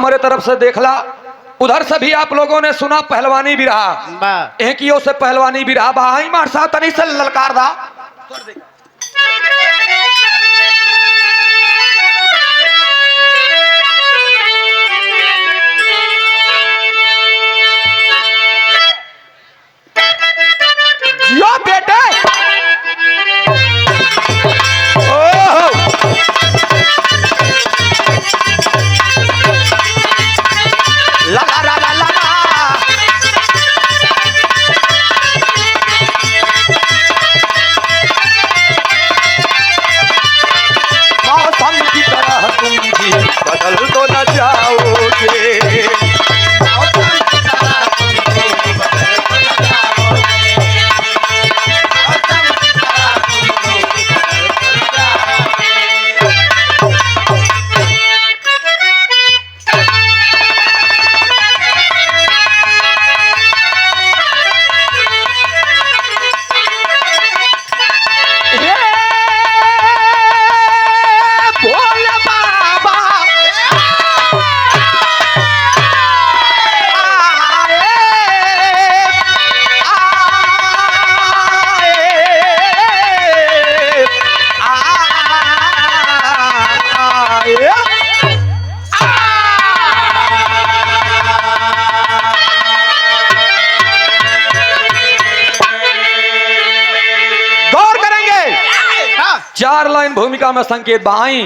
हमारे तरफ से देखला, उधर से भी आप लोगों ने सुना पहलवानी भी रहा, एक ही से पहलवानी भी रहा। बाई मार साहब तनी से ललकार दा। यो बेटे बदल तो न जाओगे। चार लाइन भूमिका में संकेत बाई।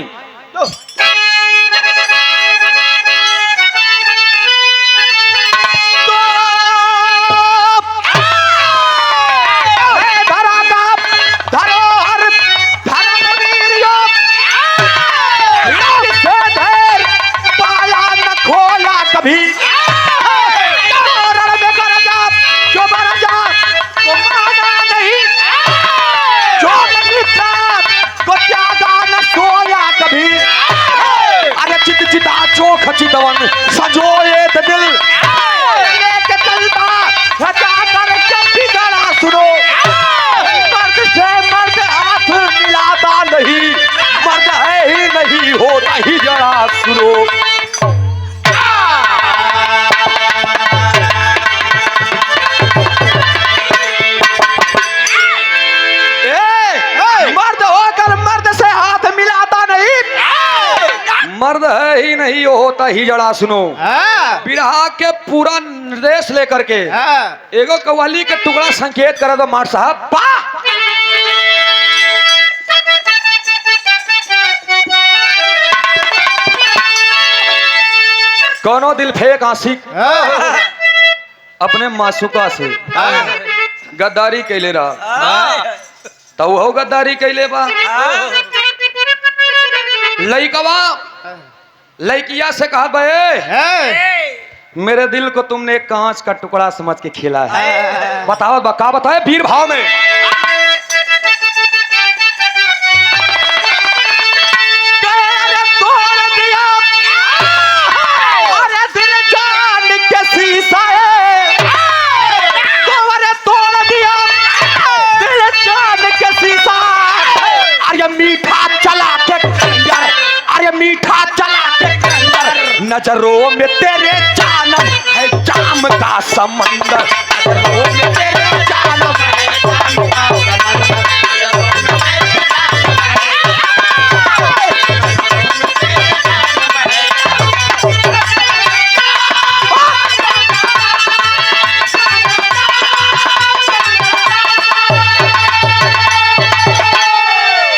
चितवन सजोए दिल लेके चलता हटाकर जब भी गाना सुनो। मर्द से मर्द हाथ मिलाता नहीं, मर्द है ही नहीं होता ही जरा सुनो। मर्द होकर मर्द से हाथ मिलाता नहीं, मर्द है ही नहीं होता ही जड़ा सुनो। बिरहा के पूरा निर्देश लेकर के एगो कव्वाली के टुकड़ा संकेत करे दो मार साहब। पा कोनो दिल फेंक आशिक अपने मासूका से गद्दारी कैले रहा, तो वो गद्दारी कैले बा। लइकवा लइकिया से कहा बे मेरे दिल को तुमने एक कांच का टुकड़ा समझ के खेला है। बताओ का बताए वीर भाव में। नजरों में तेरे जानम है जाम का समंदर, नजरों में तेरे जानम है जाम का समंदर।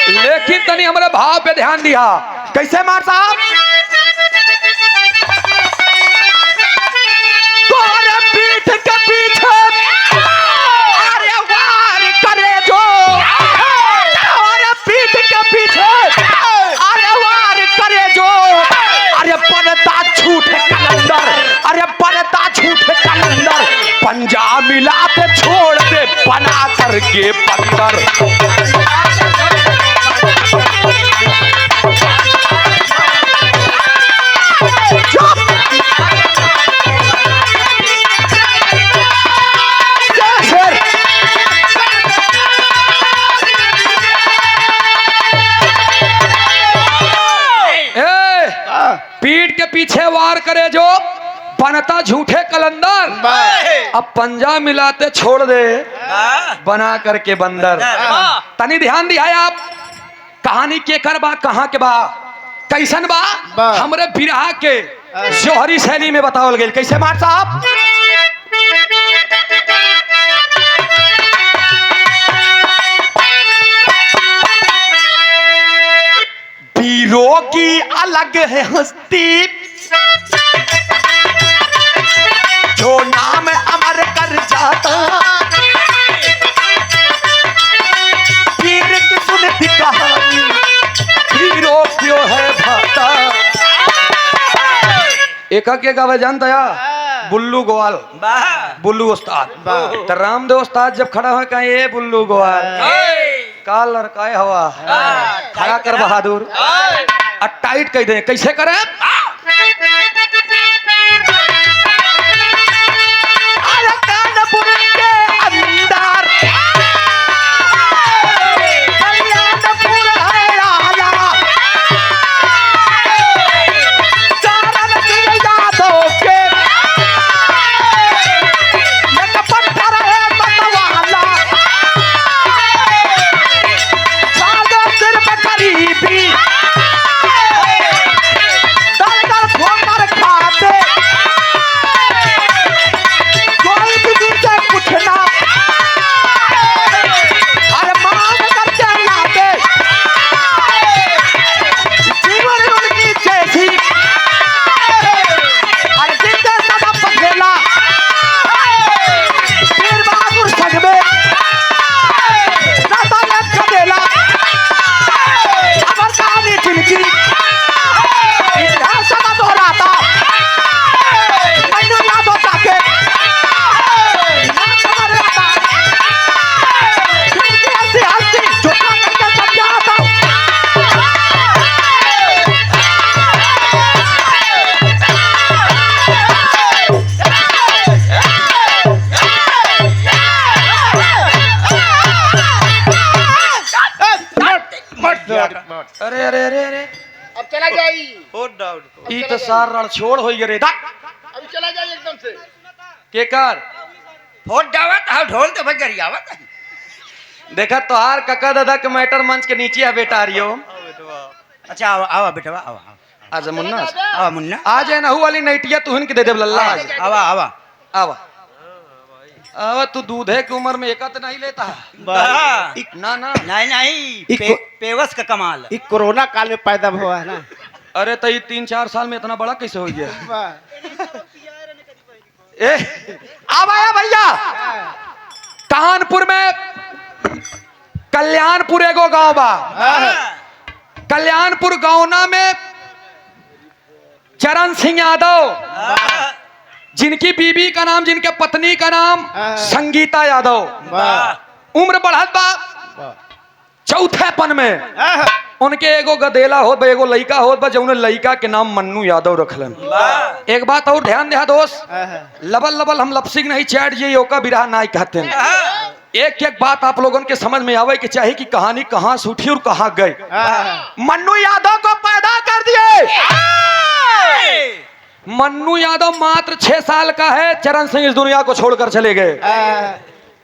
लेकिन तनी हमारे भाव पे ध्यान दिया। कैसे मार साहब? पंजा मिलाते छोड़ दे बना करके पत्थर। पीठ के पीछे वार करे ये जो बनता झूठे कलंदर अब पंजा मिलाते छोड़ दे बना करके बंदर। तनी ध्यान दिया आप कहानी के कर बा कहाँ के बा कैसन बा हमरे बिरहा के जोहरी शैली में बतावल गेल। कैसे मार साहब वीरों की अलग है हस्ती जो नाम अमर कर जाता वीर की सुनती कहानी वीरों क्यों है भाता। एक के गावे जानता या बुल्लू गोवाल बुल्लू उस्ताद तो रामदेव उस्ताद जब खड़ा हो कहा ये बुल्लू गोवाल का लड़का हवा खड़ा कर बहादुर टाइट कह दे कैसे करे अरे अरे अरे अरे अब चला जाई ई तो सार रण छोड़ होई रे दा अभी चला जाई एकदम से के कर फोट जावत हा ढोल तो बजरी आवत देखा तोहार कका दादा के मैटर मंच के नीचे है बेटा रियो। अच्छा आवा आवा बेटवा आवा आज मुन्ना आवा मुन्ना आ जाए नहू वाली नैटिया तुहन के दे देब लल्ला आज आवा आवा आवा आवा तू दूधे की उम्र में एकत नहीं लेता ना ना नहीं नहीं पेवस का कमाल ये कोरोना काल में पैदा हुआ है ना। अरे तो ये 3-4 साल में इतना बड़ा कैसे हो गया ए अब आया भैया कानपुर में कल्याणपुर एगो गांव बा कल्याणपुर गांवना में चरण सिंह यादव जिनकी बीबी का नाम जिनके पत्नी का नाम संगीता यादव उम्र बढ़त बा चौथेपन में उनके एगो गदेला होत बा एगो लइका होत बा जौन लइका के नाम मन्नू यादव रखलन। एक बात और ध्यान दे दोस्त लबल लबल हम लपसिंग नहीं चैट ये ओका बिरहा नाई कहते हैं। एक एक बात आप लोगों के समझ में आवे कि चाहिए कि कहानी कहाँ से उठी और कहाँ गए। मन्नू यादव को पैदा कर दिए। मन्नू यादव मात्र 6 साल का है। चरण सिंह इस दुनिया को छोड़कर चले गए।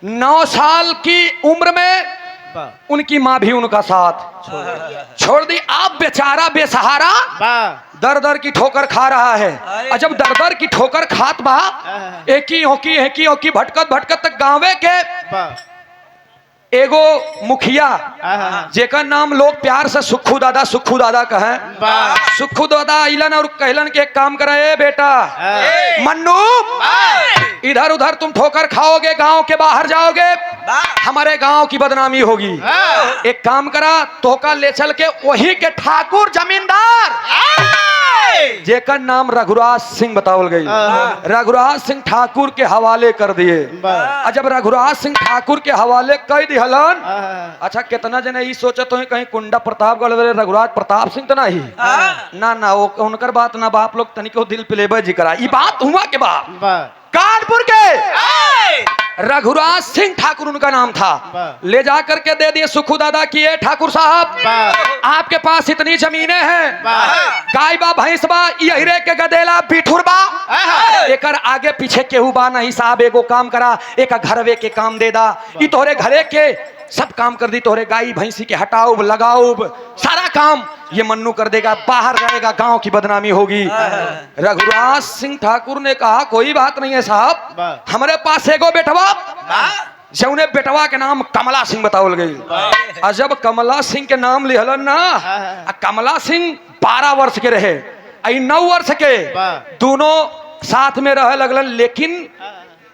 9 साल की उम्र में उनकी माँ भी उनका साथ छोड़ दी। आप बेचारा बेसहारा दर दर की ठोकर खा रहा है। और जब दर दर की ठोकर खात बा एक ही होकी भटकत भटकत तक गाँवे के एगो मुखिया जेकर नाम लोग प्यार से सुखू दादा कहें। सुखू दादा आइलन और कहलन के एक काम करे बेटा मन्नू इधर उधर तुम ठोकर खाओगे गांव के बाहर जाओगे हमारे गांव की बदनामी होगी। एक काम करा तोका ले चल के वही के ठाकुर जमींदार जेकर नाम रघुराज सिंह बतावल गई रघुराज सिंह ठाकुर के हवाले कर दिए। जब रघुराज सिंह ठाकुर के हवाले कर दिहलन अच्छा कितना जने ई सोचत हो कहीं कुंडा प्रतापगढ़ वाले रघुराज प्रताप सिंह तो नहीं ना ना वो उनकर बात ना बाप लोग तनिको दिल पे लेबे जी करा। ई बात हुआ के बाप कानपुर के रघुराज सिंह ठाकुर उनका नाम था। वाह। ले जा करके दे दिए सुखू दादा की, ये ठाकुर साहब वाह। आपके पास इतनी जमीनें हैं, वाह। गाय बा भैंस बा, ये हीरे के गदेला बिठुर बा, आहा। एकर आगे पीछे केहू बा नहीं साहब, एगो काम करा, एक घरवे के काम दे दा, ई तोहरे घरे के सब काम कर दी, तोहरे गाय भैंसी के हटाओ लगाओ सारा काम ये मन्नू कर देगा, बाहर जाएगा गांव की बदनामी होगी। रघुराज सिंह ठाकुर ने कहा कोई बात नहीं है साहब, वाह। हमारे पास एगो बेटवा, जौने बेटवा के नाम कमला सिंह बतावल गई। और जब कमला सिंह के नाम लिहलन ना, कमला सिंह 12 वर्ष के रहे, 9 वर्ष के, वाह। दोनों साथ में रहे लगलन। लेकिन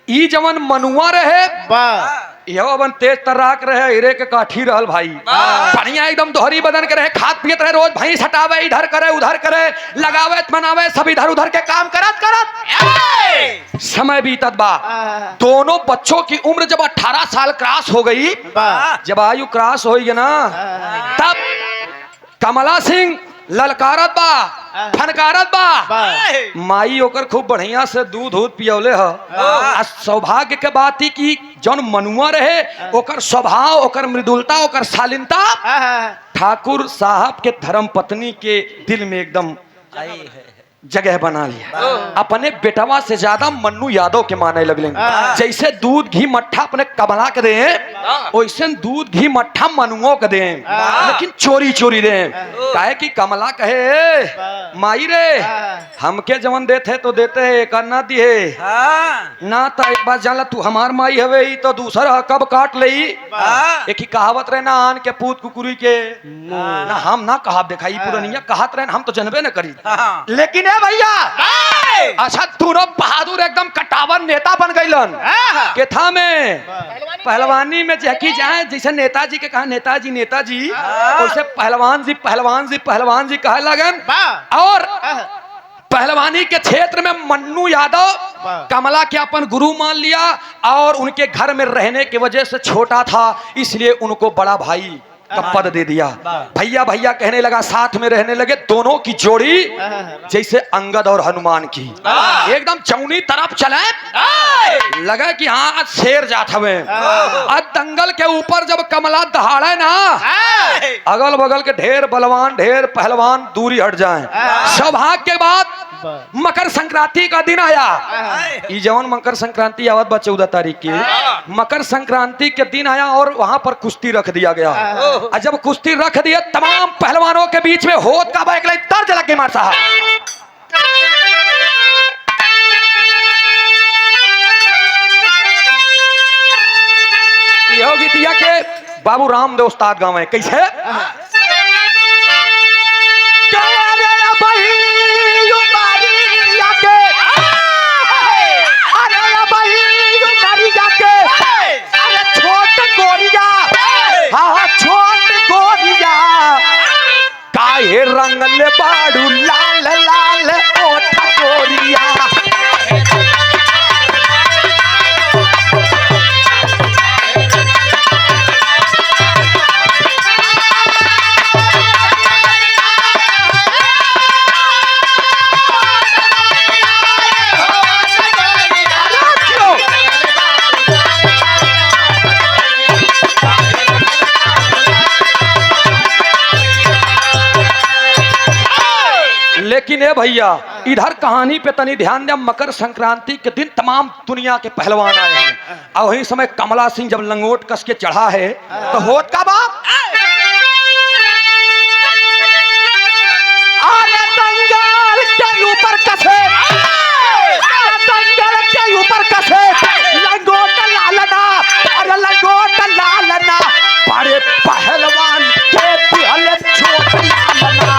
ई जवन मनुआ रहे, वाह। यह अपन तेज तर्राक रहे, हीरे के काठी रहल भाई, बढ़िया एकदम दोहरी बदन के रहे, खाद पियत रहे, रोज भैंस हटावे, इधर करे उधर करे, लगावे मनावे, सब इधर उधर के काम करत करत समय बीतत बा। दोनों बच्चों की उम्र जब 18 साल क्रॉस हो गई, वाह। जब आयु क्रॉस हो गई ना, तब कमला सिंह ललकारत बा, फनकारत बा, माई ओकर खूब बढ़िया से दूध पियौले ह। आ सौभाग्य के बात ही कि जौन मनुआ रहे, ओकर स्वभाव, ओकर मृदुलता, ओकर शालीनता ठाकुर साहब के धर्म पत्नी के दिल में एकदम जगह बना लिया। अपने बेटवा से ज्यादा मन्नू यादव के माने लगले। जैसे दूध घी मट्ठा अपने कमला के दे, वैसे दूध घी मट्ठा मनुओं के दे, लेकिन चोरी चोरी दे। काहे कि कमला कहे माई रे हमके जवन देते तो देते है, एक ना दिए ना, तो एक बात जानला तू हमार माई हवे, तो दूसरा कब काट ले। एक ही कहावत रहे ना, आन के पूत कुकुरी के ना, हम ना कहा दिखाई पुरानिया कहत रहे, हम तो जनबे न करी। लेकिन ए भैया अच्छा दोनों बहादुर एकदम कटावन नेता बन गईलन। के था में पहलवानी में जहकी जाए, जैसे नेताजी के कहा नेताजी नेताजी, वैसे पहलवान जी पहलवान जी पहलवान जी कहे लगन। और पहलवानी के क्षेत्र में मन्नू यादव कमला के अपन गुरु मान लिया, और उनके घर में रहने की वजह से छोटा था, इसलिए उनको बड़ा भाई का पद दे दिया। भैया भैया कहने लगा, साथ में रहने लगे। दोनों की जोड़ी जैसे अंगद और हनुमान की, एकदम चौनी तरफ चले, लगा कि हाँ आज शेर जात हवे। आज दंगल के ऊपर जब कमला दहाड़े ना, अगल बगल के ढेर बलवान ढेर पहलवान दूरी हट जाएं। सौभाग्य के बाद मकर संक्रांति का दिन आया। ई जवन मकर संक्रांति आवत बा 14 तारीख की, मकर संक्रांति के दिन आया और वहां पर कुश्ती रख दिया गया। और जब कुश्ती रख दिए, तमाम पहलवानों के बीच में होत का बाइक दर्ज लग गई मार साहब। यह गीतिया के बाबू रामदेव उस्ताद गाँव है। कैसे काहे रंगल बाड़ू लाल लाल ओठ गोरिया, लेकिन ए भैया इधर कहानी पे तनी ध्यान दे। मकर संक्रांति के दिन तमाम दुनिया के पहलवान आए हैं, और वही समय कमला सिंह जब लंगोट कस के चढ़ा है, तो होत का बाप अरे दंगल के ऊपर कसे, दंगल के ऊपर कसे, लंगोट लालना, अरे लंगोट लालना, बड़े पहलवान के दिहले छोट लालना।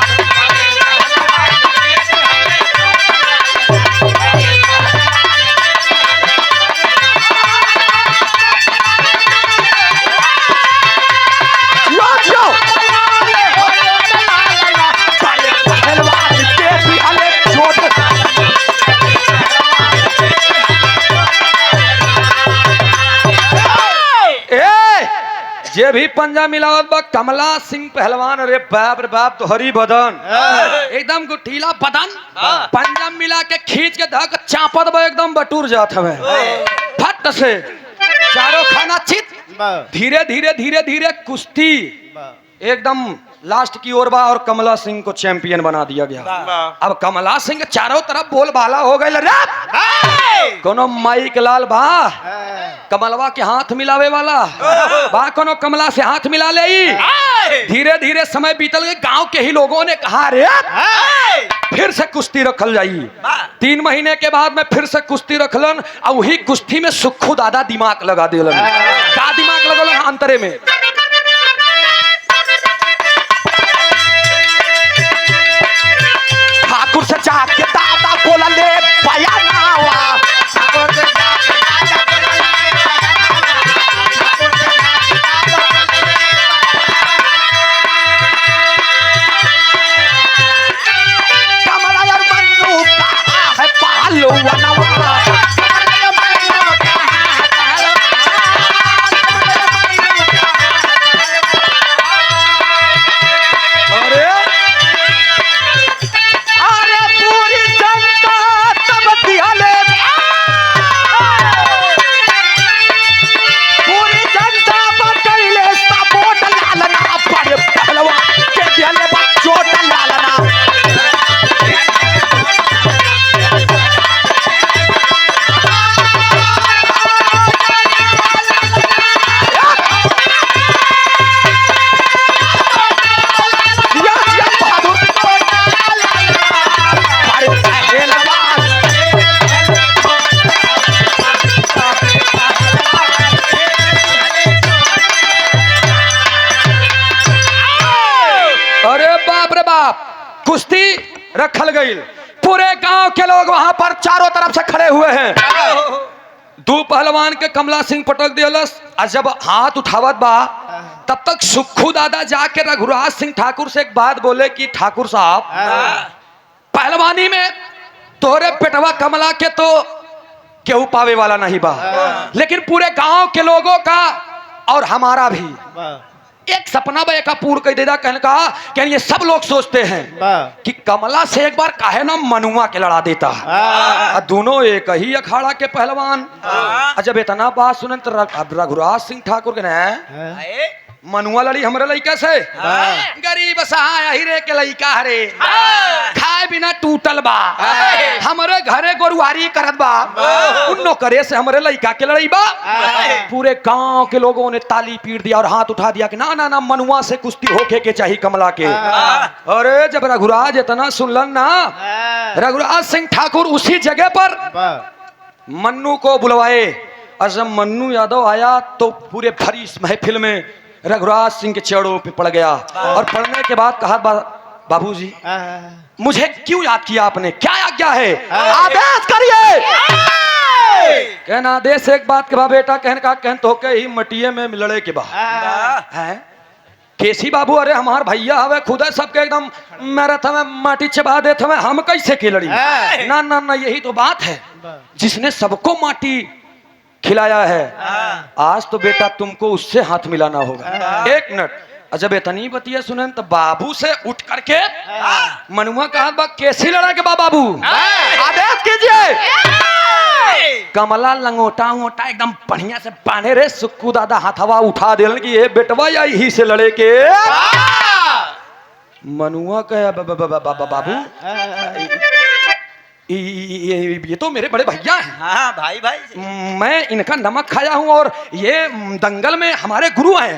जे भी पंजा मिलावत बा कमला सिंह पहलवान, अरे बाप रे बाप, तो हरी बदन एकदम गुठीला बदन, पंजा मिला के खींच के धक चापत बा एकदम बटूर जात हवे फट से। चारों खाना चित। वाह, धीरे धीरे धीरे धीरे कुश्ती वाह, एकदम लास्ट की ओर बा और कमला सिंह को चैंपियन बना दिया गया। वाह। अब कमला सिंह चारों तरफ बोलबाला हो गए। कोनो माई के लाल बा कमलवा के हाथ मिलावे वाला बा, कोनो कमला से हाथ मिला ले। धीरे धीरे समय बीतल गए। गांव के ही लोगों ने कहा रे फिर से कुश्ती रखल जाई। 3 महीने के बाद में फिर से कुश्ती रखलन और वही कुश्ती में सुखू दादा दिमाग लगा दिलन। का दिमाग लगल अंतरे में? ठाकुर से चाह के दादा बोला ले पाया नावा। कमला यार मन्नू कहाँ है पालो वनवा। अरे अरे पूरी जनता तब दियाले, पूरी जनता बकैले सपोर्ट लालना पर पहलवा के दियाले चोट लालना। अरे बाप रे बाप, कुश्ती रखल गई। पूरे गांव के लोग वहां पर चारों तरफ से खड़े हुए हैं। दो पहलवान के कमला सिंह पटक दियलस। और जब हाथ उठावत बा तब तक सुखू दादा जाके रघुराज सिंह ठाकुर से एक बात बोले कि ठाकुर साहब, पहलवानी में तोरे पेटवा कमला के तो केहू पावे वाला नहीं बा, लेकिन पूरे गांव के लोगों का और हमारा भी एक सपना बा एक पूर्ण कर देदा। कहने का कि ये सब लोग सोचते हैं कि कमला से एक बार काहे ना मनुआ के लड़ा देता। दोनों एक ही अखाड़ा के पहलवान। जब इतना बात सुने तो रघुराज सिंह ठाकुर के ने मनुआ लड़ी हमरे लइका से। गरीब सहाय हीरे के लइका हरे, खाए बिना टूटल बा, हमरे घरे गोरुआरी करत बा, उन्नो करे से हमरे लइका के लड़ाई बा। पूरे गांव के लोगों ने ताली पीट दिया और हाथ उठा दिया कि ना ना ना, मनुआ से कुश्ती होके के चाहिए कमला के। अरे जब रघुराज इतना सुनलन ना, रघुराज सिंह ठाकुर उसी जगह पर मन्नू को बुलवाए। और जब मन्नू यादव आया तो पूरे भरी इस महफिल में रघुराज सिंह के चरणों पे पड़ गया। और पढ़ने के बाद कहा बाबूजी मुझे क्यों याद किया आपने, क्या आज्ञा है, आदेश करिए। कहना आदेश एक बात के बा बेटा, कहने का कहन तो के ही मटिये में लड़े के बा है केसी बाबू। अरे हमार भैया हवे खुद सबके एकदम मैराथन में माटी चबा देते हमें, हम कैसे के लड़ी। ना ना ना, यही तो बात है, जिसने सबको माटी खिलाया है आज तो बेटा तुमको उससे हाथ मिलाना होगा। 1 मिनट। जब इतनी बतिया सुने तो बाबू से उठ करके मनुआ कहा बा कैसी लड़ा के बाबू आदेश कीजिए। कमला लंगोटा वोटा एकदम बढ़िया से बांधे रे। सुक्कू दादा हाथवा उठा दिल कि ये बेटवा या ही से लड़े के। मनुआ कहे बाबू ये तो मेरे बड़े भैया हैं। हाँ भाई भाई, मैं इनका नमक खाया हूँ और ये दंगल में हमारे गुरु आए।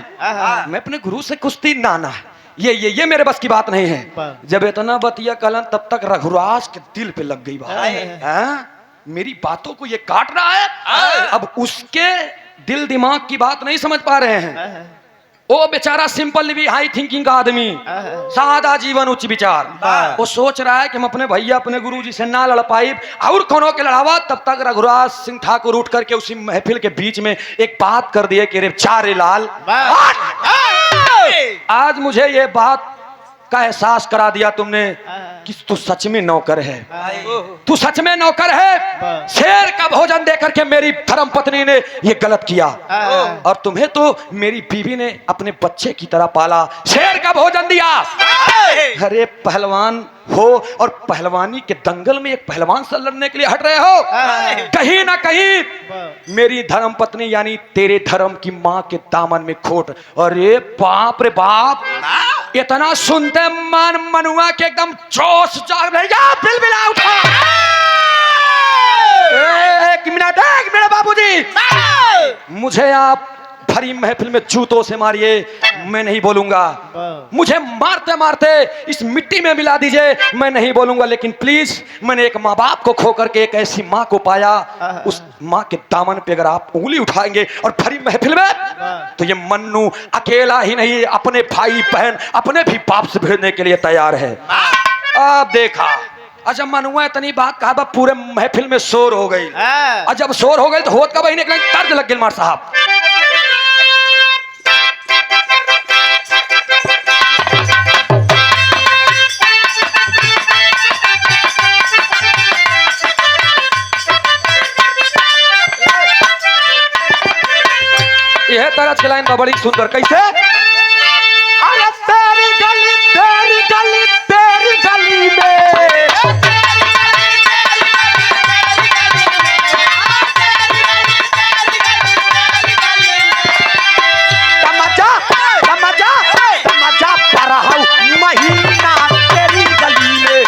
मैं अपने गुरु से कुश्ती नाना, ये मेरे बस की बात नहीं है। जब इतना बतिया कलन तब तक रघुराज के दिल पे लग गई बात। मेरी बातों को ये काट रहा है। अब उसके दिल दिमाग की बात नहीं समझ पा रहे हैं। वो बेचारा सिंपल भी हाई थिंकिंग का आदमी, सादा जीवन उच्च विचार। वो सोच रहा है कि हम अपने भैया अपने गुरुजी से ना लड़ पाई और कोनो के लड़ावा। तब तक रघुराज सिंह ठाकुर उठ करके उसी महफिल के बीच में एक बात कर दिए कि रे चारे लाल, आज मुझे ये बात का एहसास करा दिया तुमने कि तू सच में नौकर है, तू सच में नौकर है। शेर का भोजन देकर के मेरी धर्म पत्नी ने ये गलत किया, और तुम्हें तो मेरी बीवी ने अपने बच्चे की तरह पाला, शेर का भोजन दिया। अरे पहलवान हो और पहलवानी के दंगल में एक पहलवान से लड़ने के लिए हट रहे हो। कहीं ना कहीं मेरी धर्म पत्नी यानी तेरे धर्म की माँ के दामन में खोट। अरे बाप रे बाप, इतना सुनते मन मनुआ के एकदम जोश जाग रहे, बिलबिला उठा। एक मिनट बाबूजी, मुझे आप भरी महफिल में जूतों से मारिए, मैं नहीं बोलूंगा। मुझे मारते मारते इस मिट्टी में मिला दीजिए, मैं नहीं बोलूंगा। लेकिन प्लीज, मैंने एक माँ बाप को खो करके एक ऐसी माँ को पाया, उस माँ के दामन पे अगर आप उंगली उठाएंगे और भरी महफिल में, तो ये मन्नू अकेला ही नहीं, अपने भाई बहन अपने भी बाप से भिड़ने के लिए तैयार है। अब देखा, अच्छा मनुआ इतनी बात कहा, पूरे महफिल में शोर हो गई। और जब शोर हो गई तो होत का बहिनी तर्ज लग गई मार साहब। यह तरह की लाइन बड़ी सुंदर, कैसे? अरे तेरी गली तेरी गली तेरी गली में, तमाचा तमाचा तमाचा परहाउ महीना तेरी गली में।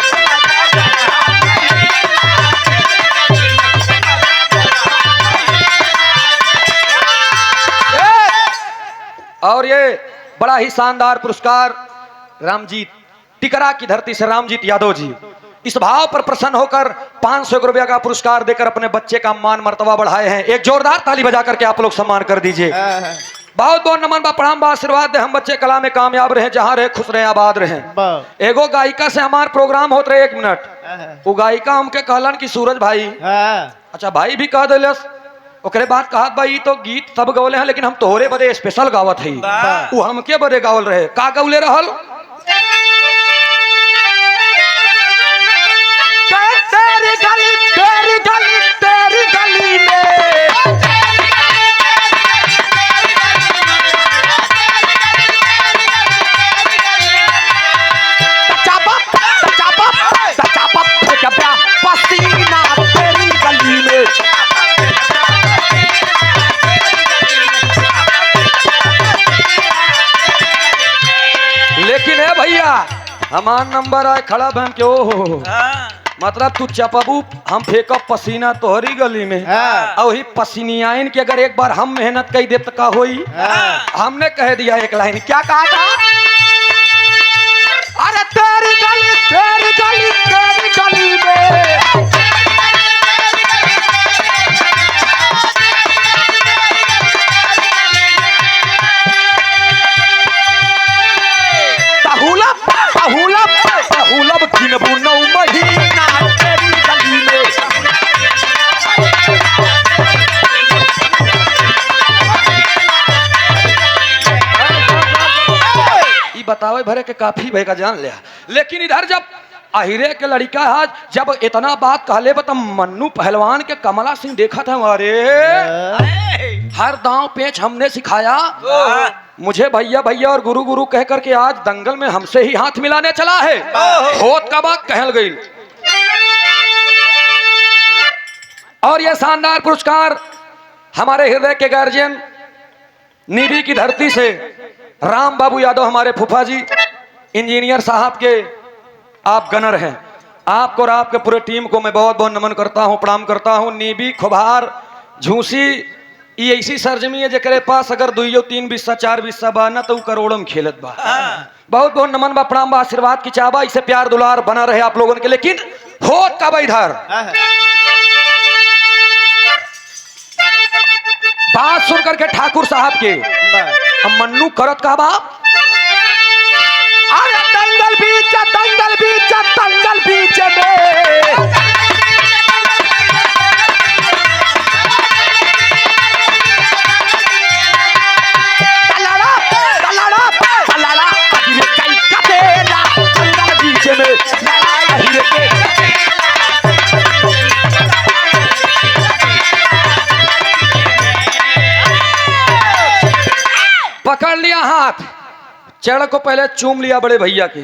और ये बड़ा ही शानदार पुरस्कार रामजीत टिकरा की धरती से रामजीत यादव जी इस भाव पर प्रसन्न होकर 500 रुपया का पुरस्कार देकर अपने बच्चे का मान मर्तबा बढ़ाए हैं। एक जोरदार ताली बजा करके आप लोग सम्मान कर दीजिए। बहुत बहुत नमन बा, प्रणाम बा, आशीर्वाद दे, हम बच्चे कला में कामयाब रहे, जहाँ रहे खुश रहे, आबाद रहे। एगो गायिका से हमार प्रोग्राम होते रहे 1 मिनट, वो गायिका हमके कहलन कि सूरज भाई, अच्छा भाई भी कह दिलस, ओकरे बाद कहा भाई तो गीत सब गवले हैं, लेकिन हम तोहरे बदे स्पेशल गावत है। वो हमके बदे गावल रहे, का गवले रहल? तेरी गली तेरी गली तेरी गली में, पसीना तेरी गली में। लेकिन है भैया, हमार नंबर आए खड़ा बहन के, ओ मतलब तू चपबू, हम फेंकब पसीना तोहरी गली में, और वही पसीनियाइन की अगर एक बार हम मेहनत कही दे तो का होई? हमने कह दिया एक लाइन, क्या कहा था? अरे तेरी गली तेरी गली तेरी गली में, गिनबू 9 महीना तेरी गली में। ये बतावे भरे के काफी भाई का जान लिया, लेकिन इधर जब अहिरे के लड़का है, जब इतना बात कहले बता, मन्नू पहलवान के कमला सिंह देखा था हमारे, हर दांव पेच हमने सिखाया। मुझे भैया भैया और गुरु गुरु कह करके आज दंगल में हमसे ही हाथ मिलाने चला है। होत का बात कहल गई। और यह शानदार पुरस्कार हमारे हृदय के गार्जियन नीबी की धरती से राम बाबू यादव, हमारे फूफा जी इंजीनियर साहब के आप गनर हैं। आपको और आपके पूरे टीम को मैं बहुत बहुत नमन करता हूं, प्रणाम करता हूं। नीबी खुभार झूसी ये ऐसी सरजमी है जेकरे पास अगर 2 3 बिस्सा 4 बिस्सा बा ना तो करोड़ों में खेलत बा। बहुत बहुत नमन बा, प्रणाम बा, आशीर्वाद की चाबा, इसे प्यार दुलार बना रहे आप लोगों के। लेकिन होत का इधर बात सुन करके ठाकुर साहब के हम मन्नू करत का बाप, अरे दंगल बीच दंगल बीच दंगल बीच में, तलाड़ा तलाड़ा तलाड़ा कई का तेरा लिया हाथ, चरण को पहले चूम लिया बड़े भैया के,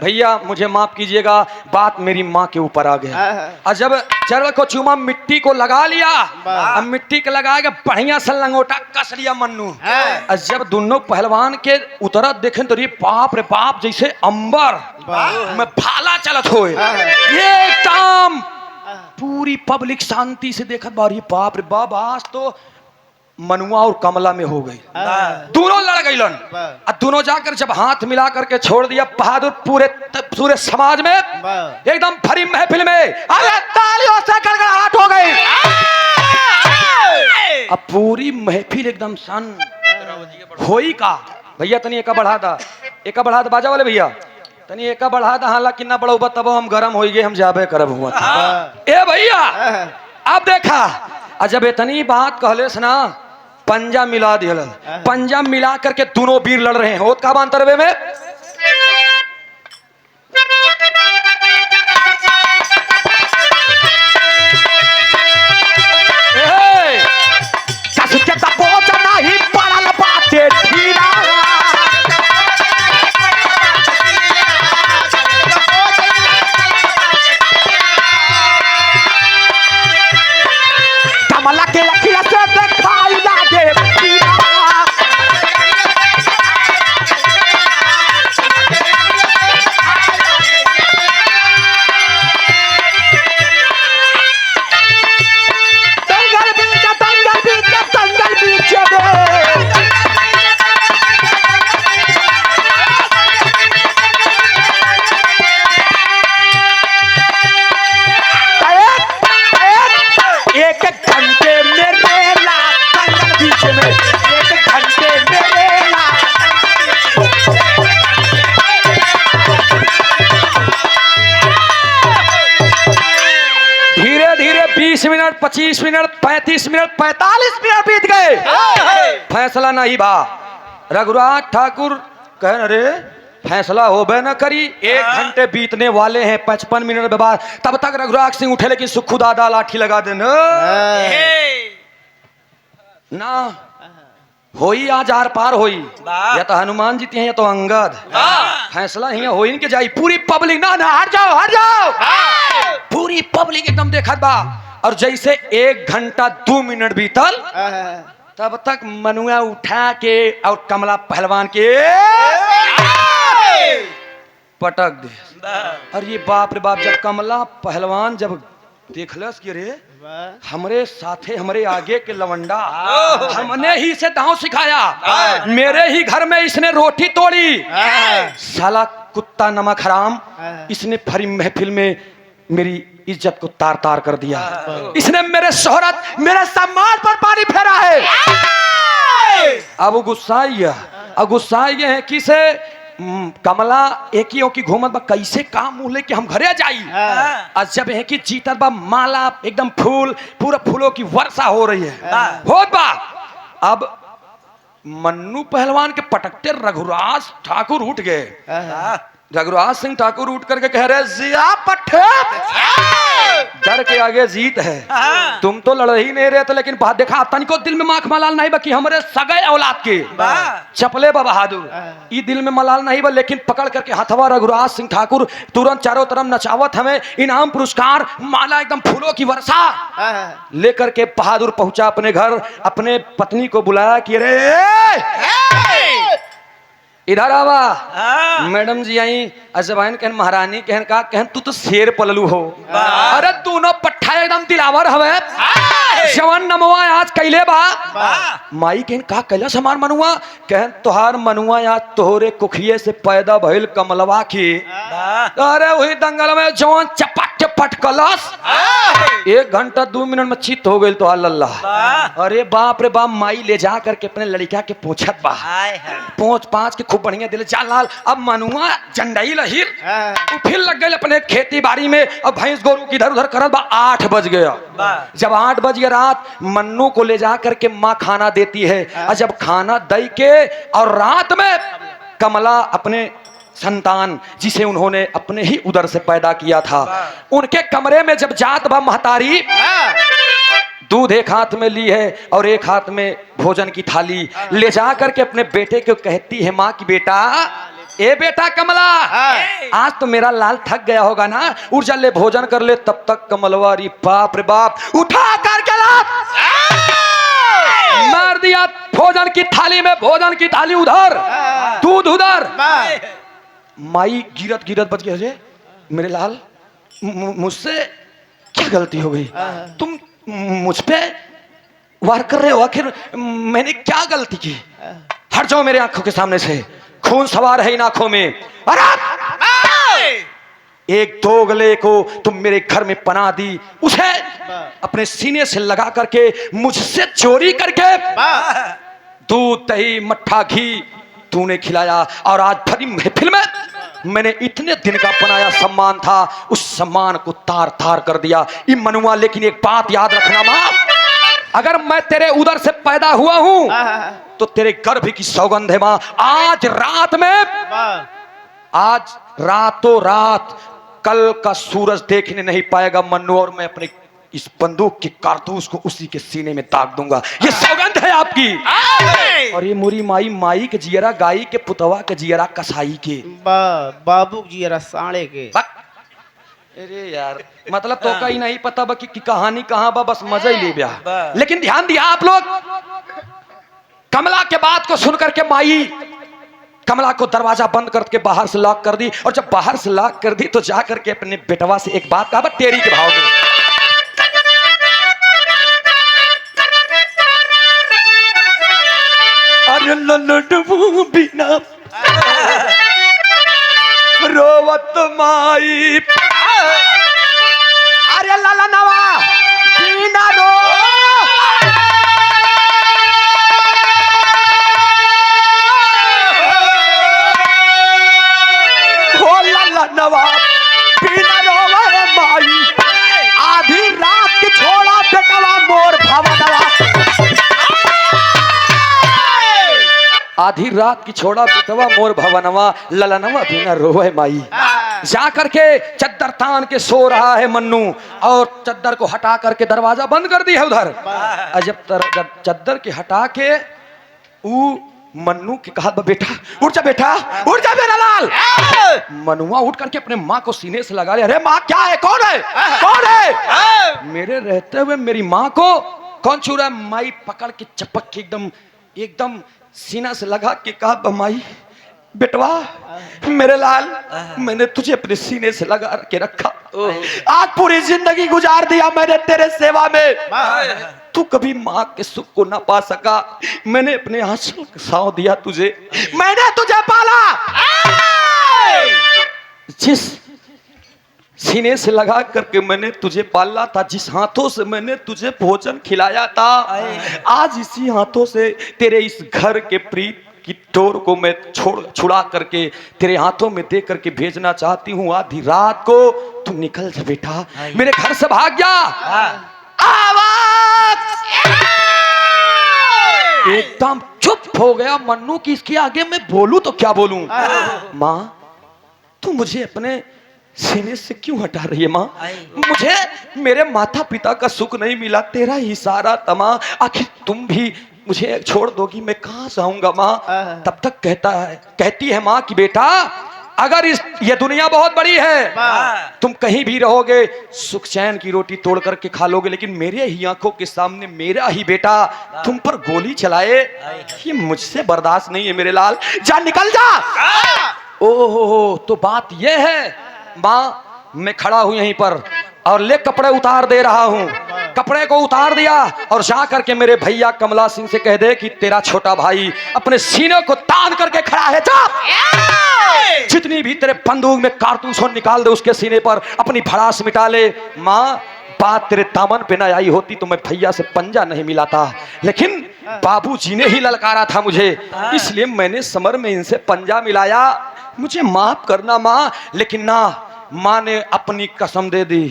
भैया मुझे माफ कीजिएगा, बात मेरी माँ के ऊपर आ गया। और जब चरण को चूमा, मिट्टी को लगा लिया, अब मिट्टी के लगा के बढ़िया से लंगोटा कस लिया मन्नू। और जब दोनों पहलवान के उतरत देखे तो रे बाप रे बाप, जैसे अंबर में भाला चलत हो, एकदम पूरी पब्लिक शांति से देखत बारी, बाप रे बाप, आज तो मनुआ और कमला में हो गई, दोनों लड़ गईलन। और दोनों जाकर जब हाथ मिला करके छोड़ दिया, बहादुर पूरे समाज में एकदम भरी महफिल में अरे तालियों से गड़गड़ाहट हो गई। अब पूरी महफिल एकदम सन होई का, भैया तनी एका बढ़ा दा बाजा वाले भैया, तनी एका बढ़ा दा, हालांकि ना बढ़ा तब हम गरम हो गए, हम जाबे करब हुआ ए भैया। अब देखा, जब इतनी बात कहले से ना, पंजा मिला दिया, पंजा मिला करके दोनों वीर लड़ रहे हैं। होत का अंतरवे में नहीं पड़ल बाटे ढीला, कमला के लखिया से दिखाई लागे पीला। दंगल बीच एक घंटे में रेला, दंगल बीच में एक घंटे में रेला। धीरे धीरे 20 मिनट, 25 मिनट, 35 मिनट, 45 मिनट बीत गए, फैसला नहीं बा। रघुराज ठाकुर कहे अरे फैसला होबे न करी, 1 घंटे बीतने वाले हैं, 55 मिनट के बाद। तब तक रघुराज सिंह उठे, लेकिन सुखू दादा लाठी लगा दे ना होई, आज आर पार होई, या तो हनुमान जीते हैं या तो अंगद। फैसला ही होई इनके जाई, पूरी पब्लिक ना ना हट जाओ, पूरी पब्लिक एकदम देखत बा। और जैसे 1 घंटा 2 मिनट बीतल, तब तक मनुआ उठा के और कमला पहलवान के पटक दे। और ये बाप रे बाप, जब कमला पहलवान जब देखलस कि रे हमरे साथे हमरे आगे के लवंडा, हमने ही इसे दांव सिखाया, मेरे ही घर में इसने रोटी तोड़ी, साला कुत्ता नमक हराम, इसने भरी महफिल में मेरी इज्जत को तार तार कर दिया, इसने मेरे शोहरत मेरे सम्मान पर पानी फेरा है। अब गुस्सा ये है कि से कमला एक ही की घूमत बा, कैसे काम मुँह लेके हम घरे जाई। आज जब है कि जीतत बा, माला एकदम फूल, पूरा फूलों की वर्षा हो रही है, होत बा। अब मन्नू पहलवान के पटकते रघुराज ठाकुर उठ गए। रघुराज सिंह ठाकुर उठ करके कह रहे, जिया पट्टे, डर के आगे जीत है, तुम तो लड़ ही नहीं रहे थे, लेकिन बात देखा तनिको दिल में माख मलाल नहीं बा कि हमारे सगे औलाद के चपले बा बहादुर, ई दिल में मलाल नहीं बा। लेकिन पकड़ करके हथवा रघुराज सिंह ठाकुर तुरंत चारों तरफ नचावत, हमें इनाम पुरस्कार माला एकदम फूलों की वर्षा लेकर के बहादुर पहुंचा अपने घर। अपने पत्नी को बुलाया कि अरे इधर आवा, मैडम जी आई। अजवाइन कहन महारानी कहन का कहन तू तो शेर पललू हो, अरे तू न पट्ठा एकदम दिलावर हवे, जवन नमवा आज कैले बा। माई कहन का कैला समान मनुआ, कहन तोहार मनुआ आज तोहरे कुखिए से पैदा भइल कमलवा की, अरे वही दंगल में जवन चपट चपट कलस 1 घंटा 2 मिनट में चित हो गई तो अल्लाह। अरे बाप रे बाप, माई ले जा करके अपने लड़का के पोछत बा, पोछ पाँच के खूब बढ़िया दिले जा लाल। अब मनुआ जंडाई लहीर फिर लग गए अपने खेती बाड़ी में, अब भैंस गोरू की इधर उधर करत बा। 8 बज गया, जब 8 बज गया रात, मन्नू को ले जा करके माँ खाना देती है। और जब खाना दे के और रात में कमला अपने संतान जिसे उन्होंने अपने ही उदर से पैदा किया था, उनके कमरे में जब जात बा महतारी, दूध एक हाथ में ली है और एक हाथ में भोजन की थाली ले जा करके अपने बेटे को कहती है माँ की बेटा, ए बेटा कमला, आज तो मेरा लाल थक गया होगा ना, उठ जा ले भोजन कर ले। तब तक कमलवा री बाप रे बाप उठा करके मार दिया भोजन की थाली में, भोजन की थाली उधर, दूध उधर। माई गिरत गिरत बच गए, मेरे लाल मुझसे क्या गलती हो गई, तुम मुझ पे वार कर रहे हो, आखिर मैंने क्या गलती की, हट जाओ मेरे आंखों के सामने से, खून सवार है इन आंखों में। अरे एक दोगले को तुम मेरे घर में पनाह दी, उसे अपने सीने से लगा करके मुझसे चोरी करके दूध दही मट्ठा घी तूने खिलाया, और आज भरी महफिल में मैंने इतने दिन का बनाया सम्मान था, उस सम्मान को तार तार कर दिया। ये मनुआ, लेकिन एक बात याद रखना माँ, अगर मैं तेरे उदर से पैदा हुआ हूं तो तेरे गर्भ की सौगंध है माँ, आज रात में, आज रातों रात कल का सूरज देखने नहीं पाएगा मन्नू, और मैं अपने इस बंदूक की कारतूस को उसी के सीने में दाग दूंगा, ये सौगंध है आपकी। और ये मुरी माई, माई के जियरा गाई के, पुतवा के जियरा कसाई के, बाबू जियरा साढ़े के। अरे यार, मतलब तो का ही नहीं पता बा कि कहानी कहाँ बा, बस मजा ही ले गया। लेकिन ध्यान दिया आप लोग, कमला के बात को सुनकर के माई कमला को दरवाजा बंद करके बाहर से लॉक कर दी, और जब बाहर से लॉक कर दी तो जाकर के अपने बेटवा से एक बात कहा, तेरी के भाव में, अरे ललडबू बिना रोवत माई, अरे लाला नवा बिना रो, हो लाला नवा बिना रोवा माई, आधी रात की छोड़ा बेटवा मोर भवनवा, आधी रात की छोड़ा बेटवा मोर भवनवा, ललनवा बिना रोए माई। जा करके चद्दर तान के सो रहा है मन्नू, और चद्दर को हटा करके दरवाजा बंद कर दिया उधर। जब चद्दर के हटा के मन्नू के कहा, बेटा उठ जा, बेटा उठ जा मेरा लाल। मनुआ उठ करके अपने माँ को सीने से लगा लिया, अरे माँ क्या है, कौन है, कौन है, मेरे रहते हुए मेरी माँ को कौन छू रहा है। माई पकड़ के चपक के एकदम सीना से लगा के कहा, बमाई बेटवा मेरे लाल, मैंने तुझे अपने सीने से लगा के रखा, आज पूरी जिंदगी गुजार दिया मैंने तेरे सेवा में, तू कभी माँ के सुख को ना पा सका, मैंने अपने आंचल का साव दिया तुझे, मैंने तुझे पाला, जिस सीने से लगा करके मैंने तुझे पाला था, जिस हाथों से मैंने तुझे भोजन खिलाया था, आज इसी हाथों से तेरे इस घर के प्रीत की डोर को मैं छुड़ा करके तेरे हाथों में दे करके भेजना चाहती हूँ। आधी रात को तू निकल जा बेटा, मेरे घर से भाग जा। आवाज एकदम चुप हो गया मन्नू की, इसके आगे मैं बोलूं तो क्या बोलूं। माँ तू मुझे अपने सीने से क्यों हटा रही है माँ, मुझे मेरे माता पिता का सुख नहीं मिला, तेरा ही सारा तमा, आखिर तुम भी मुझे छोड़ दोगी, मैं कहाँ जाऊंगा माँ। तब तक कहती है माँ कि बेटा अगर ये दुनिया बहुत बड़ी है, तुम कहीं भी रहोगे सुख चैन की रोटी तोड़ करके खा लोगे, लेकिन मेरे ही आंखों के सामने मेरा ही बेटा तुम पर गोली चलाए, ये मुझसे बर्दाश्त नहीं है मेरे लाल, जा निकल जा। ओहो तो बात ये है माँ, मैं खड़ा हूं यहीं पर और ले कपड़े उतार दे रहा हूं, कपड़े को उतार दिया और जा करके मेरे भैया कमला सिंह से कह दे कि तेरा छोटा भाई अपने सीने को तान करके खड़ा है, जा जितनी भी तेरे बंदूक में कारतूस हो निकाल दे उसके सीने पर, अपनी भड़ास मिटा ले। माँ बात तेरे दामन पे ना आई होती तो मैं भैया से पंजा नहीं मिलाता, लेकिन बाबूजी ने ही ललकारा था मुझे, इसलिए मैंने समर में इनसे पंजा मिलाया, मुझे माफ करना माँ। लेकिन ना, माँ ने अपनी कसम दे दी,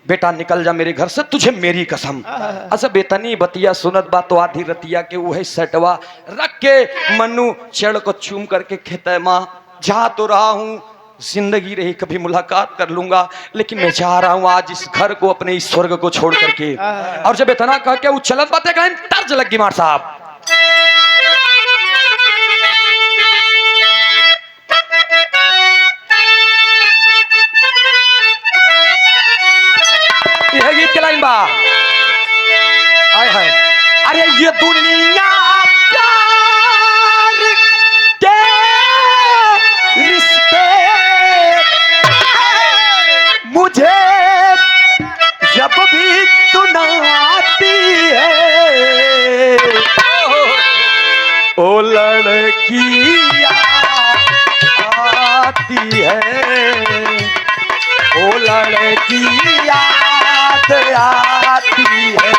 बेटा निकल जा मेरे घर से, तुझे मेरी कसम। अच्छा बेतनी बतिया सुनत बा तो आधी रतिया के वही सटवा रख के मन्नू चढ़ को चूम करके कहता है माँ जा तो रहा हूँ, जिंदगी रही कभी मुलाकात कर लूंगा, लेकिन मैं जा रहा हूँ आज इस घर को, अपने इस स्वर्ग को छोड़ करके। और जब इतना कह के वो चलत बातें कहें, तर्ज लगी मार साहब। यह गीत के लाइन बा, आय हाय, अरे ये दुनिया प्यार के रिश्ते मुझे जब भी सुनाती है, ओ लड़कियां आती है, ओ लड़कियां आती है।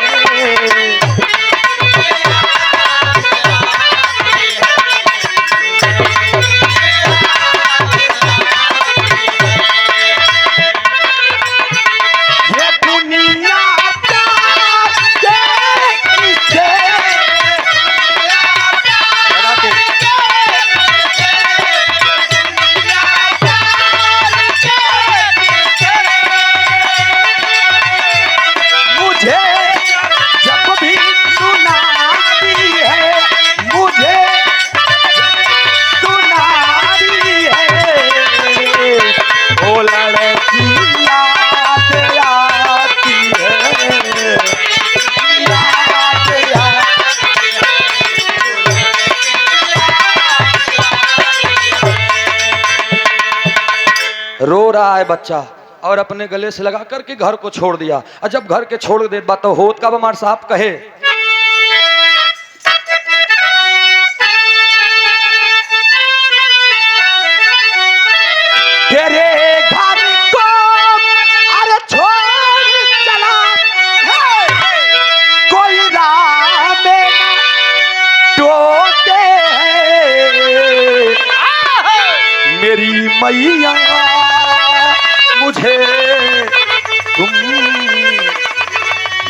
रो रहा है बच्चा और अपने गले से लगा करके घर को छोड़ दिया। और जब घर के छोड़ दे बात तो होत का बमार साहब कहे, तेरे घर को अरे छोड़ चला कोई राह में टोके, मेरी मैया मुझे तुम,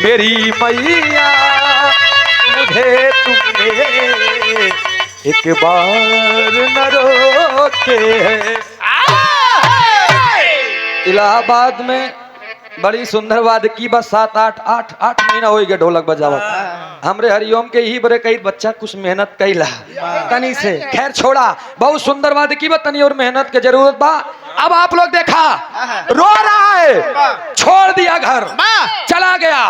मेरी मैया मुझे तुमने एक बार न रोके। इलाहाबाद में बड़ी सुंदर वादकी बस 7-8 महीना हो गया ढोलक बजावत। हमरे हरिओम के ही बड़े कई बच्चा कुछ मेहनत कैला तनी से, खैर छोड़ा, बहुत सुंदर वादकी बा, तनी और मेहनत के जरूरत बा। अब आप लोग देखा रो रहा है, छोड़ दिया घर, चला गया।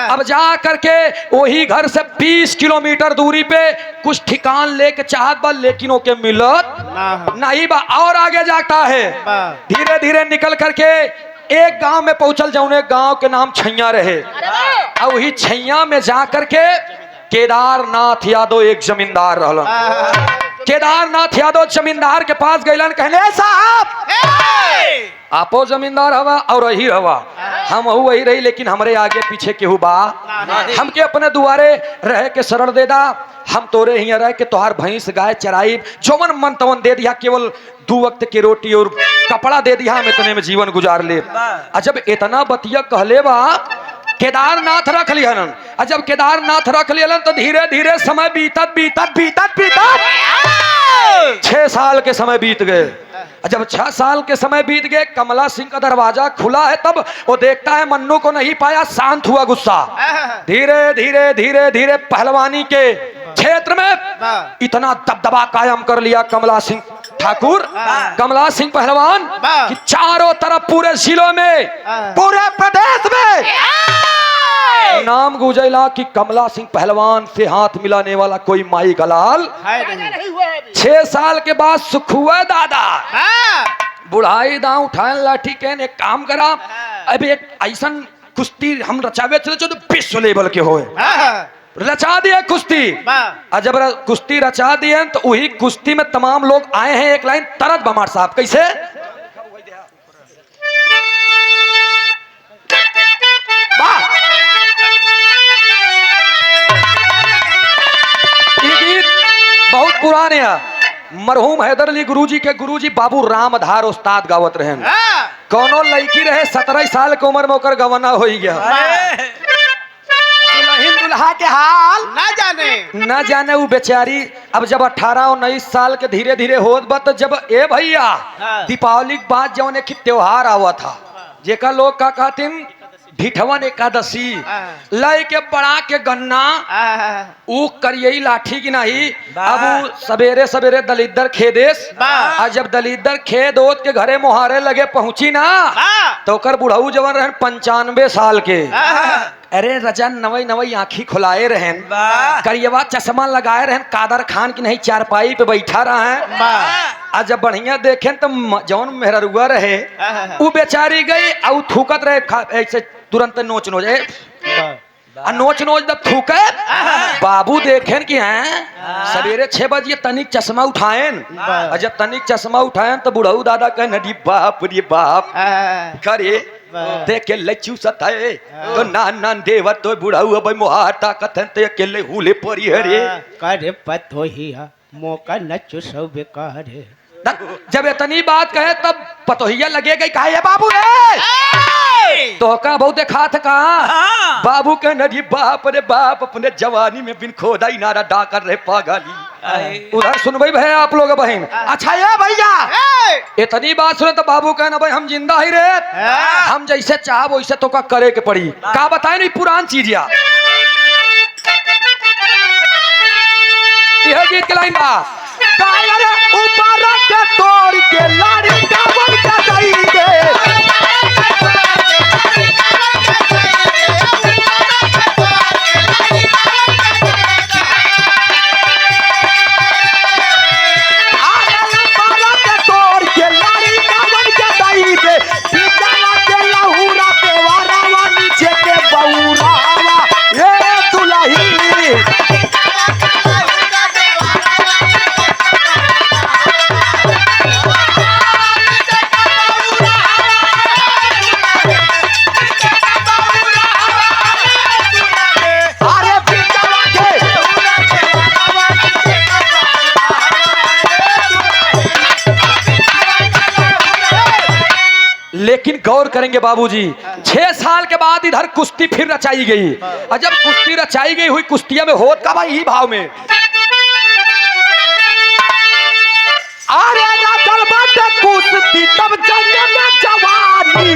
अब जा करके वही घर से 20 किलोमीटर दूरी पे कुछ ठिकान लेके चाहत बा, लेकिन ओके मिलत नहीं बा। और आगे जाता है, धीरे धीरे निकल करके एक गांव में पहुंचल, जौन एक गांव के नाम छैया रहे। और वही छैया में जा करके केदारनाथ यादव एक जमींदार रहलन। केदारनाथ यादव जमींदार के पास गइलन, कहले साहब आपो जमींदार हवा और रही हवा, हम वही रही, लेकिन हमरे आगे पीछे केहू बा, हमके अपने दुआरे रह के शरण दे दा, हम तोरे हिया रह के तोहार भैंस गाय चराई, जोवन मन तवन दे दिया, केवल 2 वक्त की रोटी और कपड़ा दे दिया, हम इतने में जीवन गुजार ले। जब इतना बतिया कहले बा, केदारनाथ रख लिहन। जब केदारनाथ रख लिहन तो धीरे धीरे समय बीतत 6 साल के समय बीत गए। जब 6 साल के समय बीत गए, कमला सिंह का दरवाजा खुला है, तब वो देखता है मन्नू को नहीं पाया, शांत हुआ गुस्सा। धीरे धीरे धीरे धीरे पहलवानी के क्षेत्र में इतना दबदबा कायम कर लिया कमला सिंह ठाकुर, कमला सिंह पहलवान, कि चारों तरफ पूरे जिलों में, पूरे प्रदेश में नाम गुजैला कि कमला सिंह पहलवान से हाथ मिलाने वाला कोई माई का लाल है नहीं। 6 साल के बाद सुख हुआ दादा, बुढ़ाई दांव उठाए लाठी के, एक काम करा, अब एक ऐसा कुश्ती हम रचावे चले जो विश्व लेवल के होए, रचा दिया कुश्ती। जब कुश्ती रचा दिए तो वही कुश्ती में तमाम लोग आए हैं, एक लाइन तरत बमार साहब कैसे, बहुत पुराने हैं। मरहूम हैदर अली गुरुजी के गुरुजी बाबू रामधार उस्ताद गावत रहे। कौनो लड़की रहे 17 साल के उम्र में ओकर गवना हो गया। दुल्हा के हाल ना जाने वो बेचारी अब जब 18-19 साल के धीरे धीरे होत बा तो जब ए भैया हाँ। दीपावली के बाद जौन एक त्योहार आवा था जेका लोग का कहतिन ढिठवन एकादशी हाँ। लय के बड़ा के गन्ना आहा, ऊ करियई लाठी की नहीं वाह। अब ऊ सवेरे सवेरे दलिद्दर खेदेस वाह। और जब दलिद्दर खेद ओत के घरे मुहारे लगे पहुंची ना वाह। तो ओकर बुढ़ऊ जवन रहन 95 साल के आहा, अरे रजन नवई नवई आंखी खुलाए रहन वाह करियवा चश्मा लगाए रहन कादर खान की नहीं चारपाई पे बैठा रहा है वाह। आज जब बढ़िया देखें तो जौन मेहरुआ रहे आहा, ऊ बेचारी गई और थूकत रहे ऐसे तुरंत नोच नोच वाह। नोच नोच जब थूके बाबू देखें कि हैं सवेरे 6 बजे तनिक चश्मा उठाएन वाह। और जब तनिक चश्मा उठाएन तो बुढ़ऊ दादा कहन अरे बाप रे बाप आहा, करे वाह। देख के लच्चू सताए तो नान नान देवर तो बुढ़ऊ अब मोहार ताकत ते अकेले हुले परी हरे करे पतो ही मौका न चुसो बेकार है। जब इतनी बात कहे तब पतोहिया लगे गई कहा बाबू रे तो का बहुत देखा था कहा हाँ। बाबू के नदी बाप रे बाप अपने जवानी में बिन खोदा ही नारा डा कर रहे पागली उधर सुनबई भैया आप लोग बहन अच्छा ये भैया इतनी बात सुने तो बाबू कहना भाई हम जिंदा ही रहे हम जैसे चाह वैसे तो का करे के पड़ी का बताए नहीं पुरान चीज या यह गीत के लाइन बा कायर ऊपर के तोड़ के लाड़ी का बन का गई दे आरे ऊपर के तोड़ के लाड़ी का बन का गई दे बिचारा के लहूरा पे वारावा नीचे के बौरावा ए दुल्ही अरे बिचारा के लेकिन गौर करेंगे बाबूजी 6 साल के बाद इधर कुश्ती फिर रचाई गई और जब कुश्ती रचाई गई हुई कुश्तिया में होत का भाई ही भाव में अरे रातल बाटे कुश्ती तब जंगे में जवानी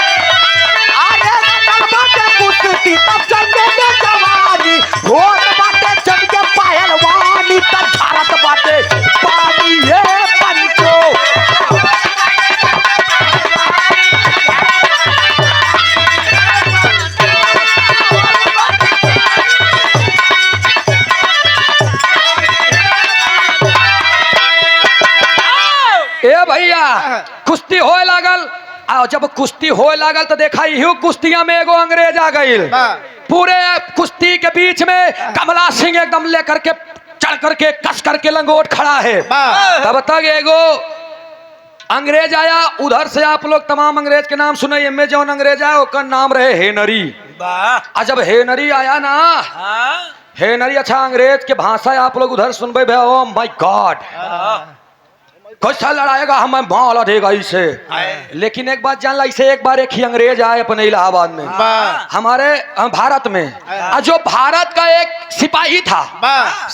अरे रातल बाटे कुश्ती तब जंगे में जवानी होत बाटे जग के पहलवानी तब भारत बाटे पानी ये पंचो ए भैया कुश्ती होए लागल आ जब कुश्ती होए लागल तो देखा इहो कुश्तिया में एगो अंग्रेज आ गइल पूरे कुश्ती के बीच में कमला सिंह एकदम लेकर के चढ़ करके कस करके लंगोट खड़ा है तब तक एगो अंग्रेज आया उधर से आप लोग तमाम अंग्रेज के नाम सुने एमे जौन अंग्रेज आया ओकर नाम रहे हेनरी वाह आ जब हेनरी आया ना हाँ हेनरी अच्छा अंग्रेज के भाषा आप लोग उधर सुनबे भे ओ माय गॉड कैसा लड़ाएगा हमें माला देगा इसे लेकिन एक बात जान ला इसे एक बार एक ही अंग्रेज आए अपने इलाहाबाद में हमारे भारत में और जो भारत का एक सिपाही था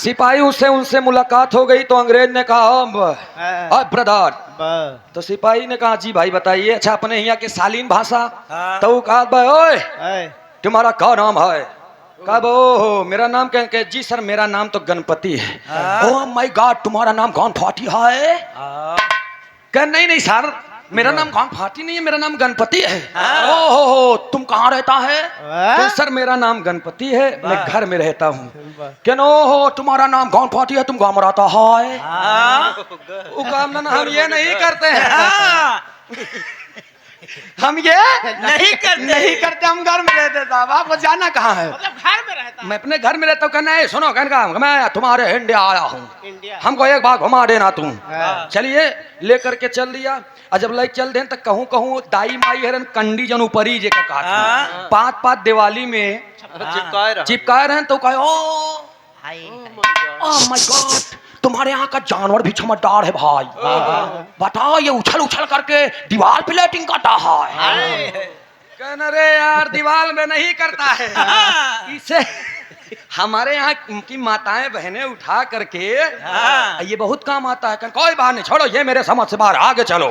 सिपाही उससे उनसे मुलाकात हो गई तो अंग्रेज ने कहा ब्रदर तो सिपाही ने कहा जी भाई बताइए अच्छा अपने यहाँ के शालीन भाषा तो वो कहा भाई ओए तुम्हारा क्या नाम है कब ओहो मेरा नाम क्या जी सर मेरा नाम तो गणपति है ओह माय गॉड तुम्हारा नाम कौन फाटी है कह नहीं नहीं सर मेरा नाम कौन फाटी नहीं है मेरा नाम गणपति है ओहो तुम कहाँ रहता है तो सर मेरा नाम गणपति है मैं घर में रहता हूँ क्या ओहो तुम्हारा नाम कौन फाटी है तुम गाँव में रहता है वो काम ना हम ये नहीं करते हैं हम ये नहीं करते हम घर में रहते साहब आपको जाना कहाँ है घर में रहता मैं अपने घर में रहता हूँ कहना है सुनो कहना मैं तुम्हारे इंडिया आया हूँ इंडिया हमको एक बार घुमा देना तुम हाँ। चलिए लेकर के चल दिया और जब ले चल दें तो कहूँ कहूँ दाई माई हरन कंडी जन ऊपरी जे का हाँ। पात दिवाली में चिपकाए रहे तो कहे ओ माय गॉड तुम्हारे यहाँ का जानवर भी चमकदार है भाई। बताओ ये उछल उछल करके दीवार पे लाइटिंग करता है। कहना रे यार दीवार में नहीं करता है, इसे हमारे यहाँ की माताएं बहनें उठा करके ये बहुत काम आता है। कोई बात नहीं, छोड़ो ये मेरे समझ से बाहर, आगे चलो।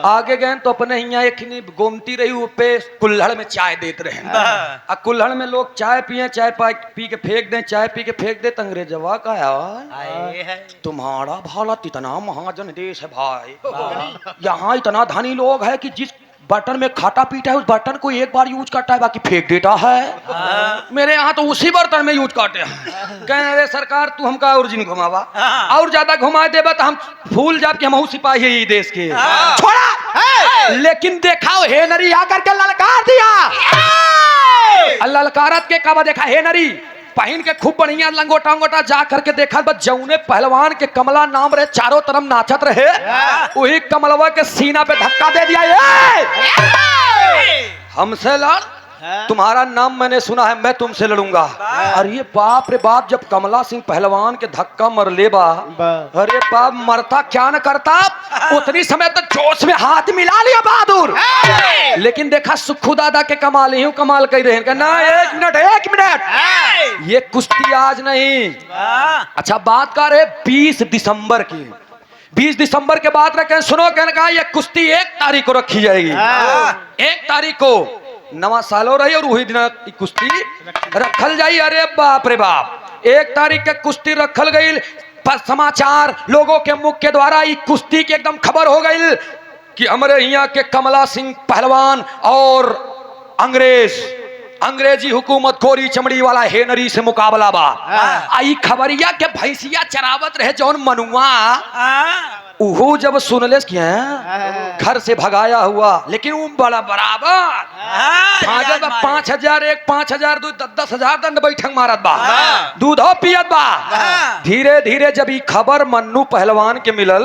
आगे गए तो अपने यहाँ एक गोमती रही पे कुल्हड़ में चाय देते रहे। कुल्हड़ में लोग चाय पिए, चाय पी के फेंक दें, चाय पी के फेंक दे। अंग्रेजवा का यार तुम्हारा भारत इतना महाजन देश है भाई, यहाँ इतना धनी लोग है कि जिस बर्तन में खाता पीता है उस बर्तन को एक बार यूज करता है, बाकी फेंक देता है। मेरे यहाँ तो उसी बर्तन में यूज करते हैं। कह रहे सरकार तू हमका और जिन घुमावा, और ज्यादा घुमा देबा तो हम भूल जाब कि हम सिपाही है ये देश के। छोड़ा लेकिन देखा हे नरी आकर के ललकार दिया। ललकारत के काबा देखा हे नरी पहन के खूब बढ़िया लंगोटा अंगोटा जा करके देखा बस जौने पहलवान के कमला नाम रहे चारों तरफ नाचत रहे, वही कमलवा के सीना पे धक्का दे दिया। हमसे लड़, तुम्हारा नाम मैंने सुना है, मैं तुमसे लड़ूंगा। अरे बाप रे बाप, जब कमला सिंह पहलवान के धक्का मर ले बा, अरे बाप मरता क्या न करता, उतनी समय तक जोश में हाथ मिला लिया बहादुर। लेकिन देखा सुखू दादा के कमाल ही कमाल कह रहे हैं ना। एक मिनट ये कुश्ती आज नहीं। अच्छा बात कर रहे 20 दिसंबर की, 20 दिसंबर के बाद रखें, सुनो कहने का ये कुश्ती 1 तारीख को रखी जाएगी। 1 तारीख को नवा सालो रही और वही दिन कुश्ती रखल जाई। अरे बाप रे बाप, 1 तारीख के कुश्ती रखल गई। समाचार लोगों के मुख के द्वारा ये कुश्ती की एकदम खबर हो गई कि हमारे यहाँ के कमला सिंह पहलवान और अंग्रेजी हुकूमत कोरी चमड़ी वाला हेनरी से मुकाबला बा। आई खबरिया के भैंसिया चरावत रहे जौन मनुआ, उहू जब सुनले घर से भगाया हुआ, लेकिन वो बड़ा बराबर 5,000 1 5,000 2 10,000 दंड बैठक मारत बा, दूधो पियत बा। धीरे धीरे जब ये खबर मन्नू पहलवान के मिलल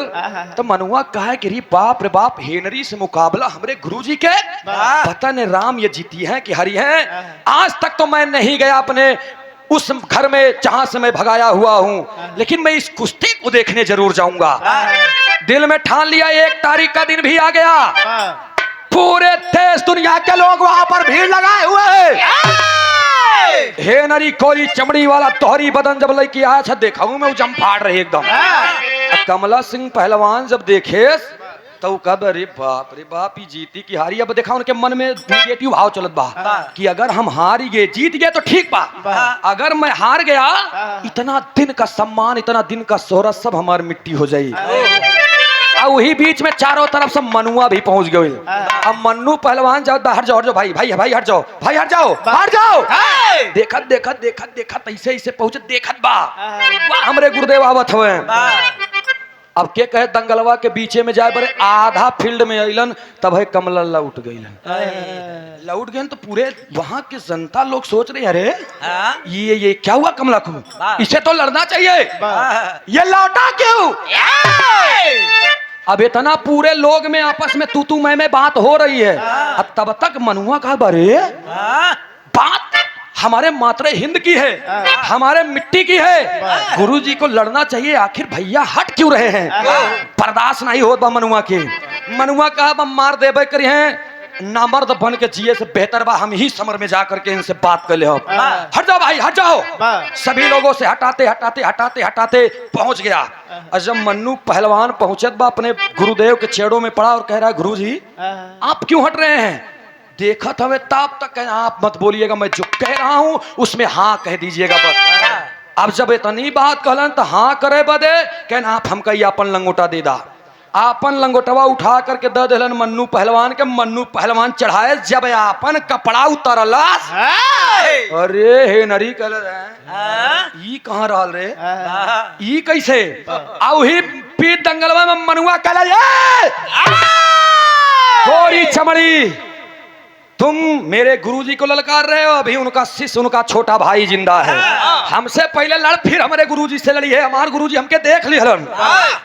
तो मनुआ कहा कि रे बाप रे बाप, हेनरी से मुकाबला हमरे गुरुजी के, पता नहीं राम ये जीती है कि हरी है। आज तक तो मैं नहीं गया अपने उस घर में जहां से मैं भगाया हुआ हूं, लेकिन मैं इस कुश्ती को देखने जरूर जाऊंगा। दिल में ठान लिया। 1 तारीख का दिन भी आ गया, पूरे देश दुनिया के लोग वहां पर भीड़ लगाए हुए हैं। हेनरी कोरी चमड़ी वाला तोहरी बदन जब लेके आया था, देखा हूं मैं जम फाड़ रही एकदम। कमला सिंह पहलवान जब देखे तो कब अरे बाप ये जीती की हारी। अब देखा उनके मन में नेगेटिव भाव चलत बा कि अगर हम हार गए, जीत गए तो ठीक बा, अगर मैं हार गया इतना दिन का सम्मान, इतना दिन का शोहरत सब हमारी मिट्टी हो जाई। और वही बीच में चारों तरफ से मनुआ भी पहुंच गए। अब मन्नू पहलवान जाओ हट जाओ भाई हट जाओ। देखत ऐसे ऐसे पहुंचे, देखत बा हमरे गुरुदेव आवत हुए। अब के कहे दंगलवा के बीचे में जाए बड़े आधा फील्ड में अलन, तब है कमला लौट गई तो पूरे वहां के जनता लोग सोच रहे अरे ये क्या हुआ कमला को, इसे तो लड़ना चाहिए, ये लौटा क्यों। अब इतना पूरे लोग में आपस में तू मैं बात हो रही है। अब तब तक मनुआ कहा बरे बात हमारे मातरे हिंद की है, हमारे मिट्टी की है, गुरुजी को लड़ना चाहिए, आखिर भैया हट क्यों रहे हैं। बर्दाश्त नहीं हो मनुआ के। मनुआ कहा मार देबे करी हैं, नामर्द बन के जिए से बेहतर बा हम ही समर में जा करके इनसे बात कर ले। हट जाओ भाई हट जाओ। सभी लोगों से हटाते पहुंच गया। और जब मन्नू पहलवान पहुंचत बा अपने गुरुदेव के चेड़ों में पड़ा और कह रहा है गुरुजी आप क्यों हट रहे हैं। देखत हमें तब तक आप मत बोलिएगा, मैं जो कह रहा हूं उसमें हाँ कह दीजिएगा बस। अब जब इतनी बात कहलन तो हाँ करे बदे कहना आप हमका ये अपन लंगोटा दे दा। आपन लंगोटवा उठा करके दे दिलन मन्नू पहलवान के। मन्नू पहलवान चढ़ाए जब आपन कपड़ा उतरला, अरे हे नरी कल ई कहाँ रहल रे, ई कैसे आउ ही पीत दंगलवा में मनुआ कल कोरी चमड़ी तुम मेरे गुरुजी को ललकार रहे हो, अभी उनका शिष्य उनका छोटा भाई जिंदा है, हमसे पहले लड़ फिर हमारे गुरुजी से लड़ी है। हमारे गुरुजी हमके देख लिहलन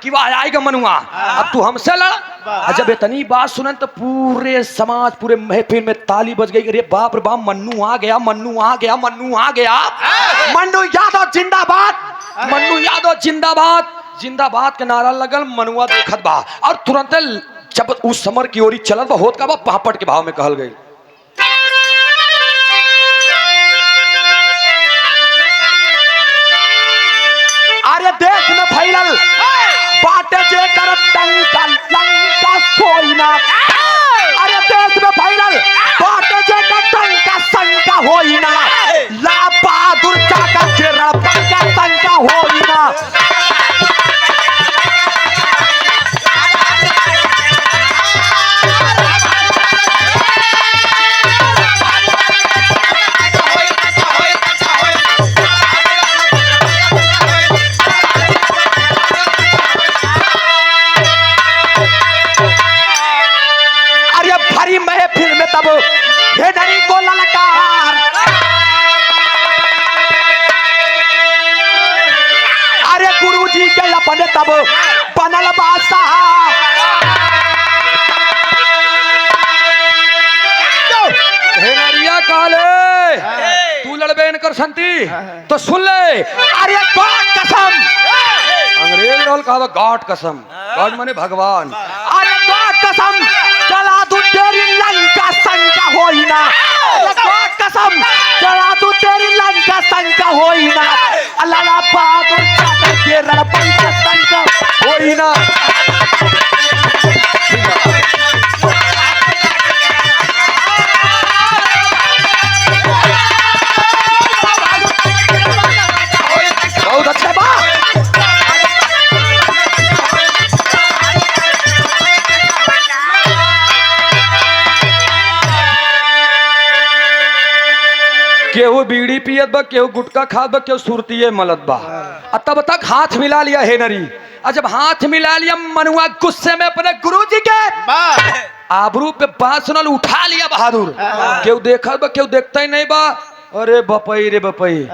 कि वह आएगा मनुआ, अब तू हमसे लड़। जब इतनी बात सुनन तो पूरे समाज पूरे महफिल में ताली बज गई। अरे बाप रे बाप मन्नू आ गया, मन्नू आ गया, मन्नू आ गया, मन्नू यादव जिंदाबाद, मन्नू यादव जिंदाबाद। जिंदाबाद के नारा लगल, मनुआ देखत बा और तुरंत जब उस समर की ओरी चलत बा होत का बा पापड़ के भाव में कहल गई। अरे देश में फैलल बाटे जे कर टंका लंका कोई ना, अरे देश में फैलल बाटे जे कर टंका संका होई ना, ला बहादुर चाका के रंका संका होई ना। महफिल में तब हेनरी को ललकार, अरे गुरुजी के अपने तब बनल बादशाह, हेनरिया काले तू लड़बे न कर संती तो सुन ले, अरे गाठ कसम, अंग्रेज रोल कहा गाठ कसम, गाठ माने भगवान, अरे गाठ कसम चला तू तेरी लंका संका होई ना, गाठ कसम चला तू तेरी लंका संका होई ना, अल्लाह बहादुर चाचा के रंका संका होई ना। बहुत अच्छा बात। केहू बीड़ी पियत बा, केहू गुटखा खात बा, केहू सुरतिये मलत बा, तब तक हाथ मिला लिया हेनरी। और जब हाथ मिला लिया मनुआ गुस्से में अपने गुरुजी के आबरू पे बात सुनल उठा लिया बहादुर। केहू देखत बा, केहू देखता ही नहीं बा। अरे बपई रे बपई,